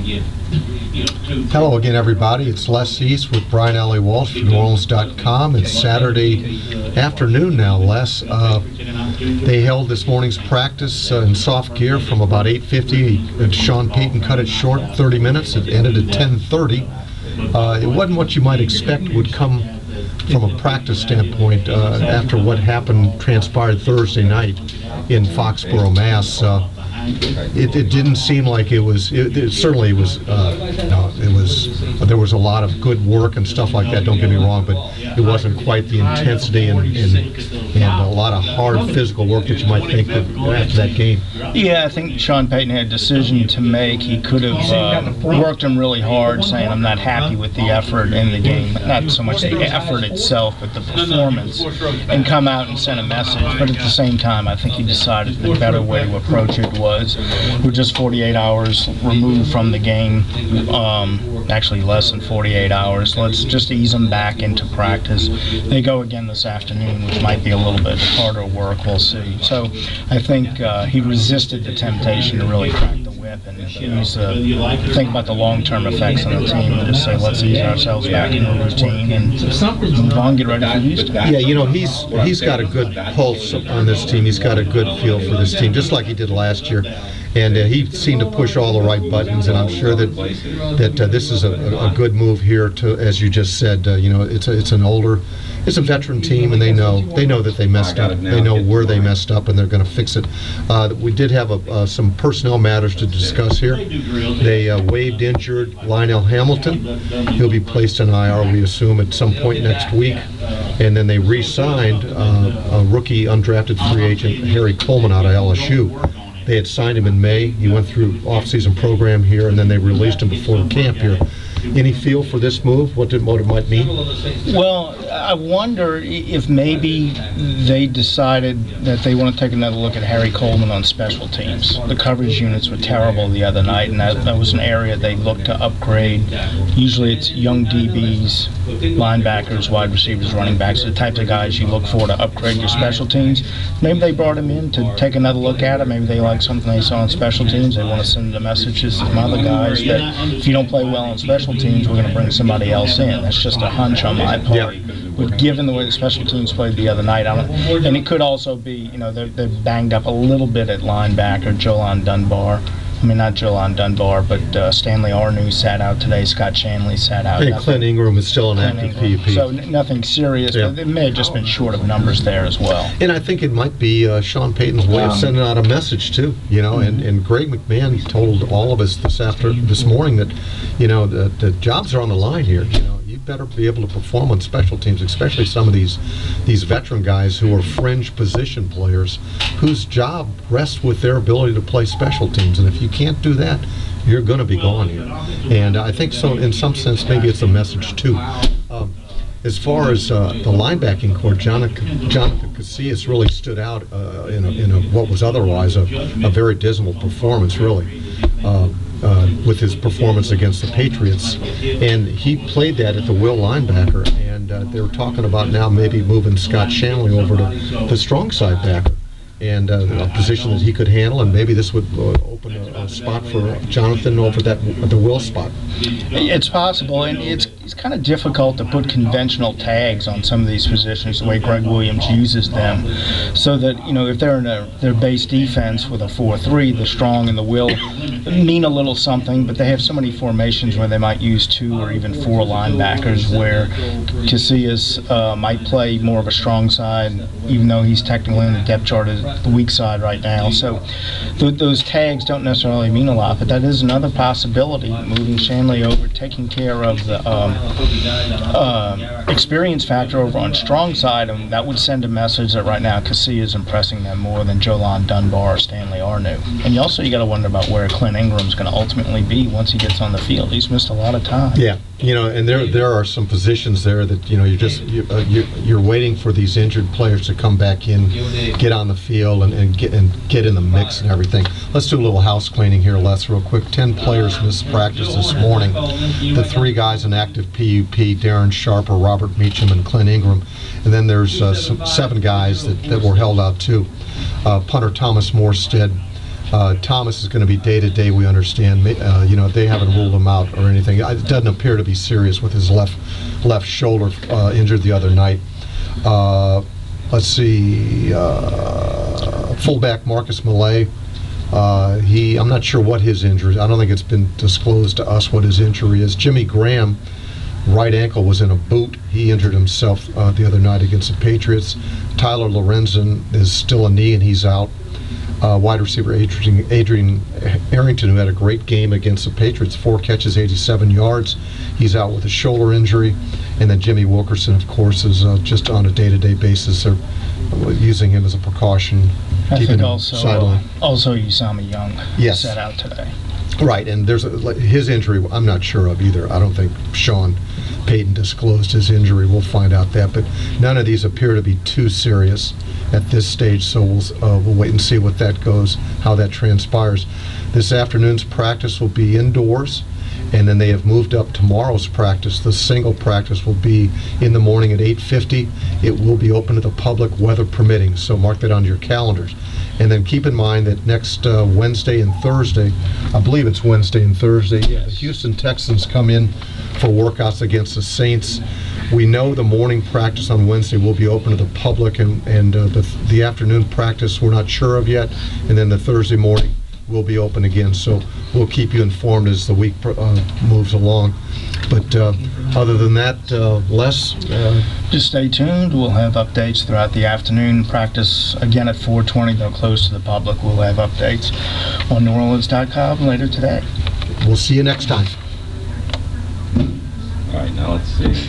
Hello again, everybody. It's Les East with Brian Allee-Walsh from NewOrleans.com. It's Saturday afternoon now, Les. They held this morning's practice in soft gear from about 8:50, and Sean Payton cut it short 30 minutes. It ended at 10:30. It wasn't what you might expect would come from a practice standpoint after what transpired Thursday night in Foxborough, Mass. It didn't seem like it was. It certainly was. There was a lot of good work and stuff like that. Don't get me wrong, but it wasn't quite the intensity and a lot of hard physical work that you might think that after that game. Yeah, I think Sean Payton had a decision to make. He could have worked him really hard, saying I'm not happy with the effort in the game, not so much the effort itself, but the performance, and come out and send a message. But at the same time, I think he decided the better way to approach it was we're just 48 hours removed from the game, actually less than 48 hours. Let's just ease them back into practice. They go again this afternoon, which might be a little bit harder work. We'll see. So I think he resisted the temptation to really crack the whip and think about the long-term effects on the team and just say, let's ease ourselves back in the routine and move on, get ready for Houston. Yeah, you know, he's got a good pulse on this team. He's got a good feel for this team, just like he did last year. And he seemed to push all the right buttons, and I'm sure that this is a good move here. To, as you just said, you know, it's a veteran team, and they know that they messed up. They know where they messed up, and they're going to fix it. We did have some personnel matters to discuss here. They waived injured Lionel Hamilton. He'll be placed on IR, we assume, at some point next week. And then they re-signed a rookie undrafted free agent, Harry Coleman, out of LSU. They had signed him in May. He went through off-season program here, and then they released him before camp here. Any feel for this move? What it might mean? Well, I wonder if maybe they decided that they want to take another look at Harry Coleman on special teams. The coverage units were terrible the other night, and that was an area they looked to upgrade. Usually it's young DBs, linebackers, wide receivers, running backs, the types of guys you look for to upgrade your special teams. Maybe they brought him in to take another look at it. Maybe they like something they saw on special teams. They want to send the messages to some other guys that if you don't play well on special teams, we're going to bring somebody else in. That's just a hunch on my part. But given the way the special teams played the other night, and it could also be, you know, they're banged up a little bit at linebacker. Jolan Dunbar. I mean, not Jolan Dunbar, but Stanley Arnew sat out today. Scott Shanley sat out. And Clint Ingram is still an active PUP. So nothing serious, but it may have just been short of numbers there as well. And I think it might be Sean Payton's way of sending out a message too. You know, and Greg McMahon told all of us this morning that, you know, the jobs are on the line here. You know, you better be able to perform on special teams, especially some of these veteran guys who are fringe position players whose job rests with their ability to play special teams. And if you can't do that, you're going to be gone here. And I think so. In some sense, maybe it's a message too. As far as the linebacking core, Jonathan Casillas really stood out in what was otherwise a very dismal performance, really. With his performance against the Patriots, and he played that at the will linebacker, and they were talking about now maybe moving Scott Shanley over to the strong side backer, and a position that he could handle, and maybe this would open a spot for Jonathan over at the will spot. It's possible, and it's kind of difficult to put conventional tags on some of these positions the way Greg Williams uses them, so that, you know, if they're in their base defense with a 4-3, the strong and the will mean a little something, but they have so many formations where they might use 2 or even 4 linebackers, where Casillas might play more of a strong side, even though he's technically in the depth chart as the weak side right now. So those tags don't necessarily mean a lot, but that is another possibility, moving Shanley over, taking care of the experience factor over on strong side, and that would send a message that right now Casillas is impressing them more than Jolan Dunbar or Stanley Arnew. And you got to wonder about where Clint Ingram's going to ultimately be once he gets on the field. He's missed a lot of time. Yeah, you know, and there are some positions there that, you know, you're waiting for these injured players to come back in, get on the field, and get in the mix and everything. Let's do a little house cleaning here, Les, real quick. 10 players missed practice this morning. The 3 guys in active PUP, Darren Sharper, Robert Meacham, and Clint Ingram. And then there's 7 guys that were held out too. Punter Thomas Morstead, Thomas is going to be day-to-day, we understand. You know, they haven't ruled him out or anything. It doesn't appear to be serious with his left shoulder injured the other night. Let's see, fullback Marcus Millay. I'm not sure what his injury is. I don't think it's been disclosed to us what his injury is. Jimmy Graham, right ankle was in a boot. He injured himself the other night against the Patriots. Tyler Lorenzen is still a knee and he's out. Wide receiver Adrian Arrington, who had a great game against the Patriots, 4 catches, 87 yards. He's out with a shoulder injury. And then Jimmy Wilkerson, of course, is just on a day-to-day basis. They're using him as a precaution, keeping him sidelined. Also, Usama Young sat out today. Right, and there's his injury I'm not sure of either. I don't think Sean Payton disclosed his injury. We'll find out that, but none of these appear to be too serious at this stage, so we'll wait and see what that goes, how that transpires. This afternoon's practice will be indoors, and then they have moved up tomorrow's practice. The single practice will be in the morning at 8:50. It will be open to the public, weather permitting, so mark that on your calendars. And then keep in mind that next Wednesday and Thursday, I believe it's Wednesday and Thursday, the Houston Texans come in for workouts against the Saints. We know the morning practice on Wednesday will be open to the public, and the afternoon practice we're not sure of yet, and then the Thursday morning will be open again. So we'll keep you informed as the week moves along. But other than that, Les? Just stay tuned. We'll have updates throughout the afternoon. Practice again at 4:20. They'll close to the public. We'll have updates on NewOrleans.com later today. We'll see you next time. All right, now let's see.